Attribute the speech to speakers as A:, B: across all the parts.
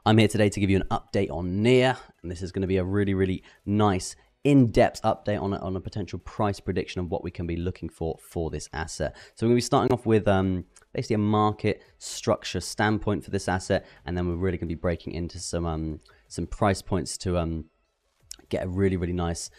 A: I'm here today to give you an update on NEAR, and this is going to be a really nice in-depth update on a potential price prediction of what we can be looking for this asset. So we're going to be starting off with basically a market structure standpoint for this asset, and then we're really going to be breaking into some price points to get a really nice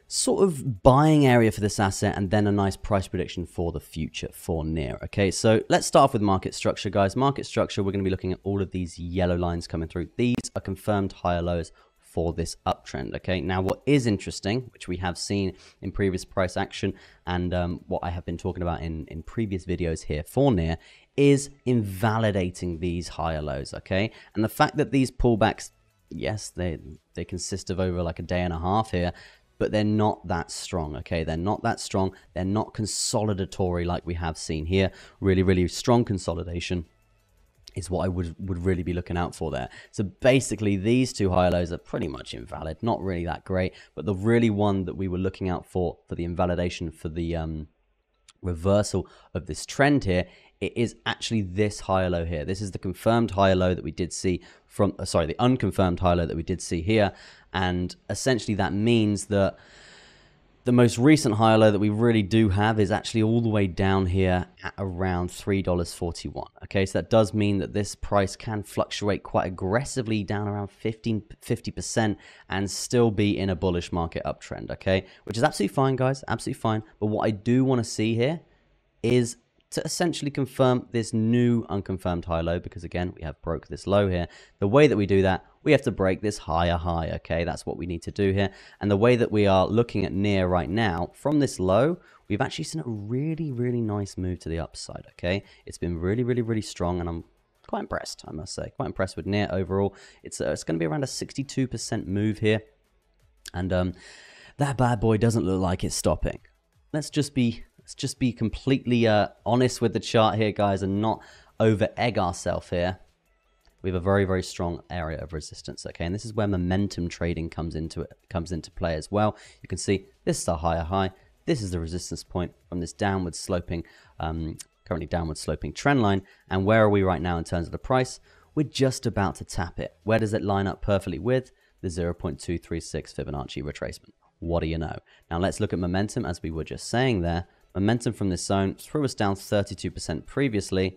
A: sort of buying area for this asset, and then a nice price prediction for the future for NEAR. Okay, so let's start off with market structure, guys. Market structure, we're going to be looking at all of these yellow lines coming through. These are confirmed higher lows for this uptrend. Okay, now what is interesting, which we have seen in previous price action, and what I have been talking about in previous videos here for NEAR, is invalidating these higher lows. Okay, and the fact that these pullbacks, yes, they consist of over like a day and a half here, but they're not that strong. Okay, they're not that strong. They're not consolidatory like we have seen here. Really strong consolidation is what I would really be looking out for there. So basically these two higher lows are pretty much invalid, not really that great, but the really one that we were looking out for the invalidation, for the reversal of this trend here, it is actually this higher low here. This is the confirmed higher low that we did see from, the unconfirmed higher low that we did see here. And essentially that means that the most recent higher low that we really do have is actually all the way down here at around $3.41. Okay, so that does mean that this price can fluctuate quite aggressively down around 50% and still be in a bullish market uptrend. Okay, which is absolutely fine, guys, absolutely fine. But what I do want to see here is to essentially confirm this new unconfirmed high low, because again, we have broke this low here. The way that we do that, we have to break this higher high. Okay, that's what we need to do here. And the way that we are looking at NEAR right now, from this low, we've actually seen a really nice move to the upside. Okay, it's been really strong, and I'm quite impressed, I must say, quite impressed with NEAR overall. It's going to be around a 62% move here, and that bad boy doesn't look like it's stopping. Let's just be completely honest with the chart here, guys, and not over egg ourselves here. We have a very strong area of resistance. Okay, and this is where momentum trading comes into play as well. You can see this is a higher high. This is the resistance point from this downward sloping, currently downward sloping trend line. And where are we right now in terms of the price? We're just about to tap it. Where does it line up perfectly with? The 0.236 Fibonacci retracement. What do you know? Now let's look at momentum, as we were just saying there. Momentum from this zone threw us down 32% previously,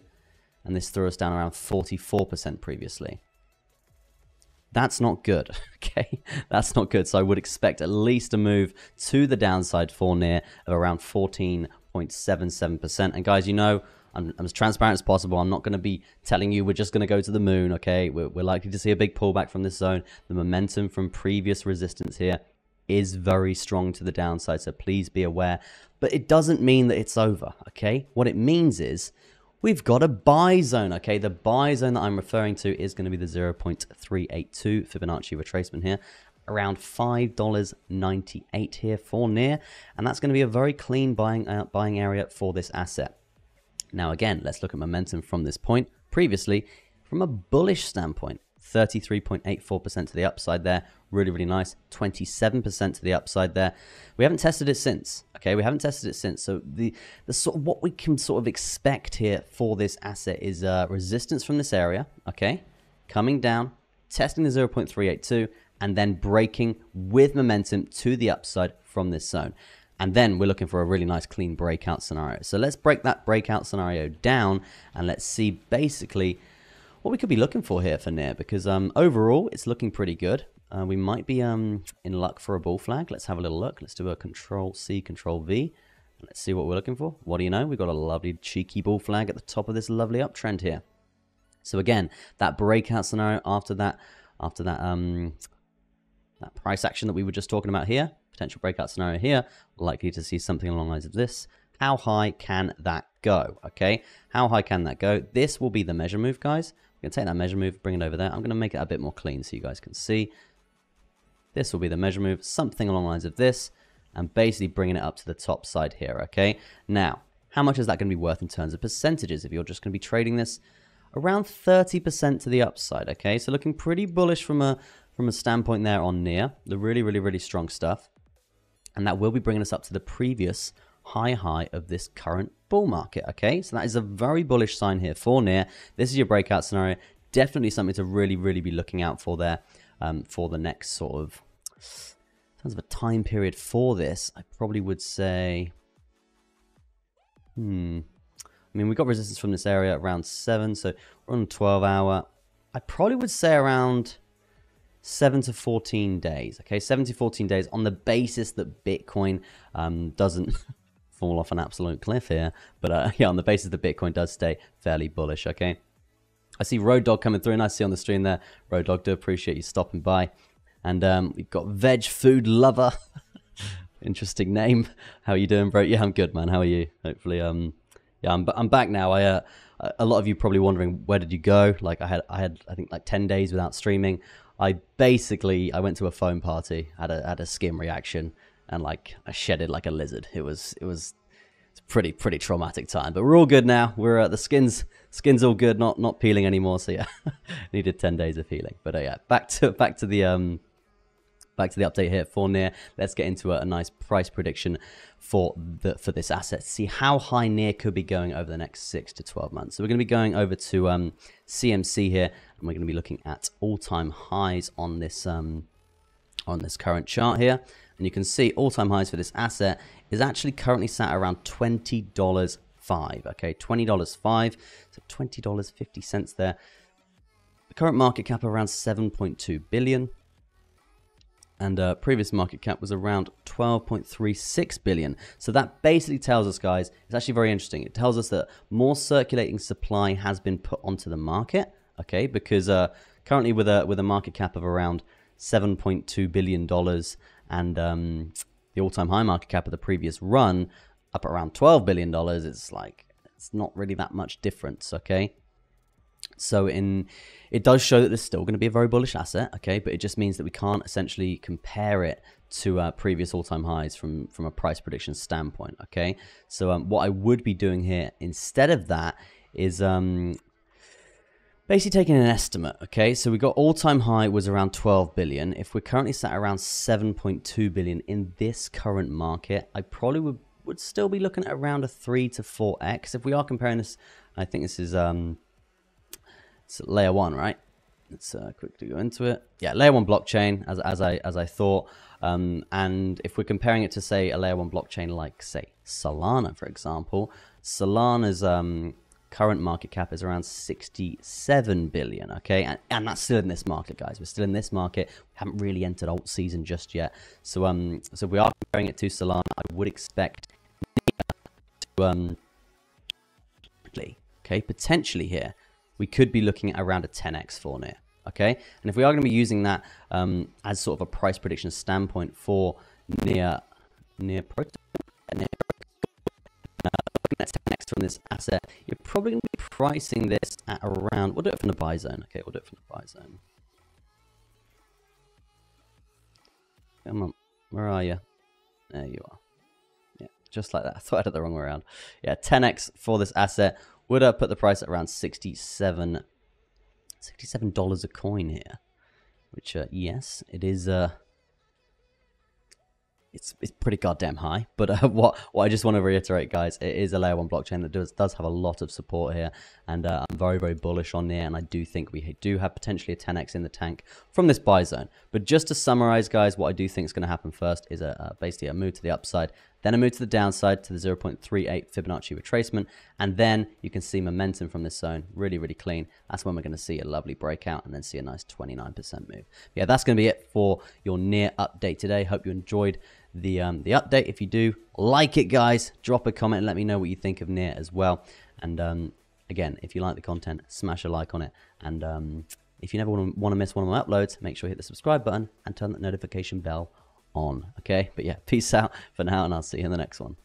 A: and this threw us down around 44% previously. That's not good, okay? That's not good. So I would expect at least a move to the downside for NEAR of around 14.77%. And guys, you know, I'm as transparent as possible. I'm not going to be telling you we're just going to go to the moon, okay? We're likely to see a big pullback from this zone. The momentum from previous resistance here is very strong to the downside, so please be aware. But it doesn't mean that it's over, okay? What it means is we've got a buy zone, okay? The buy zone that I'm referring to is going to be the 0.382 Fibonacci retracement here, around $5.98 here for NEAR, and that's going to be a very clean buying area for this asset. Now again, let's look at momentum from this point. Previously, from a bullish standpoint, 33.84% to the upside there. Really nice. 27% to the upside there. We haven't tested it since. Okay, we haven't tested it since. So the sort of what we can sort of expect here for this asset is resistance from this area. Okay, coming down, testing the 0.382, and then breaking with momentum to the upside from this zone. And then we're looking for a really nice clean breakout scenario. So let's break that breakout scenario down, and let's see basically what we could be looking for here for NEAR, because overall it's looking pretty good. We might be in luck for a bull flag. Let's have a little look. Let's do a Control-C, Control-V. Let's see what we're looking for. What do you know? We've got a lovely cheeky bull flag at the top of this lovely uptrend here. So again, that breakout scenario after that price action that we were just talking about here, potential breakout scenario here, likely to see something along the lines of this. How high can that go? Okay, how high can that go? This will be the measure move, guys. We're going to take that measure move, bring it over there. I'm going to make it a bit more clean so you guys can see. This will be the measure move, something along the lines of this, and basically bringing it up to the top side here, okay? Now, how much is that going to be worth in terms of percentages if you're just going to be trading this? Around 30% to the upside, okay? So looking pretty bullish from a standpoint there on NEAR, the really strong stuff. And that will be bringing us up to the previous high of this current bull market, okay? So that is a very bullish sign here for NEAR. This is your breakout scenario. definitely something to really be looking out for there for the next sort of, in terms of a time period for this. I probably would say, I mean, we got resistance from this area around 7, so we're on a 12-hour. I probably would say around 7 to 14 days. Okay, 7 to 14 days on the basis that Bitcoin doesn't fall off an absolute cliff here. But yeah, on the basis that Bitcoin does stay fairly bullish. Okay, I see Road Dog coming through, and I see on the stream there. Road Dog, do appreciate you stopping by. And we've got Veg Food Lover. Interesting name. How are you doing, bro? Yeah, I'm good, man. How are you? Hopefully, yeah, I'm back now. A lot of you probably wondering, where did you go? Like I had I think like 10 days without streaming. I went to a foam party, had a skin reaction, and like I shedded like a lizard. It's a pretty traumatic time, but we're all good now. We're the skin's all good, not peeling anymore. So yeah, needed 10 days of healing. But yeah, back to the update here for NEAR. Let's get into a nice price prediction for this asset. See how high NEAR could be going over the next 6 to 12 months. So we're going to be going over to CMC here, and we're going to be looking at all-time highs on this current chart here. And you can see all-time highs for this asset is actually currently sat around $20.05. Okay, $20.05, so $20.50 there. The current market cap around 7.2 billion. And previous market cap was around 12.36 billion. So that basically tells us, guys, it's actually very interesting. It tells us that more circulating supply has been put onto the market, okay? Because currently with a market cap of around $7.2 billion and the all-time high market cap of the previous run up around $12 billion, it's not really that much difference, okay? So it does show that there's still going to be a very bullish asset, okay? But it just means that we can't essentially compare it to previous all-time highs from a price prediction standpoint, okay? So what I would be doing here instead of that is basically taking an estimate, okay? So we got all-time high was around 12 billion. If we're currently sat around 7.2 billion in this current market, I probably would still be looking at around a 3 to 4x. If we are comparing this, I think this is it's layer 1, right? Let's quickly go into it. Yeah, layer 1 blockchain, as I thought. And if we're comparing it to, say, a layer 1 blockchain like, say, Solana, for example, Solana's current market cap is around 67 billion, okay? And that's still in this market, guys. We're still in this market. We haven't really entered alt season just yet. So so if we are comparing it to Solana, I would expect to potentially here, we could be looking at around a 10x for NEAR, okay? And if we are going to be using that as sort of a price prediction standpoint for NEAR protocol, looking at 10x from this asset, you're probably going to be pricing this at around, we'll do it from the buy zone, okay? We'll do it from the buy zone. Come on, where are you? There you are. Yeah, just like that. I thought I had it the wrong way around. Yeah, 10x for this asset. Would I put the price at around $67 a coin here? Which, yes, it is. It's pretty goddamn high. But what I just want to reiterate, guys, it is a layer 1 blockchain that does have a lot of support here, and I'm very bullish on NEAR, and I do think we do have potentially a 10x in the tank from this buy zone. But just to summarize, guys, what I do think is going to happen first is basically a move to the upside, then a move to the downside to the 0.38 Fibonacci retracement, and then you can see momentum from this zone really clean. That's when we're going to see a lovely breakout and then see a nice 29% move. Yeah, that's going to be it for your NEAR update today. Hope you enjoyed the update. If you do like it, guys, drop a comment and let me know what you think of NEAR as well. And again, if you like the content, smash a like on it. And if you never want to miss one of my uploads, make sure you hit the subscribe button and turn that notification bell on. Okay, but yeah, peace out for now, and I'll see you in the next one.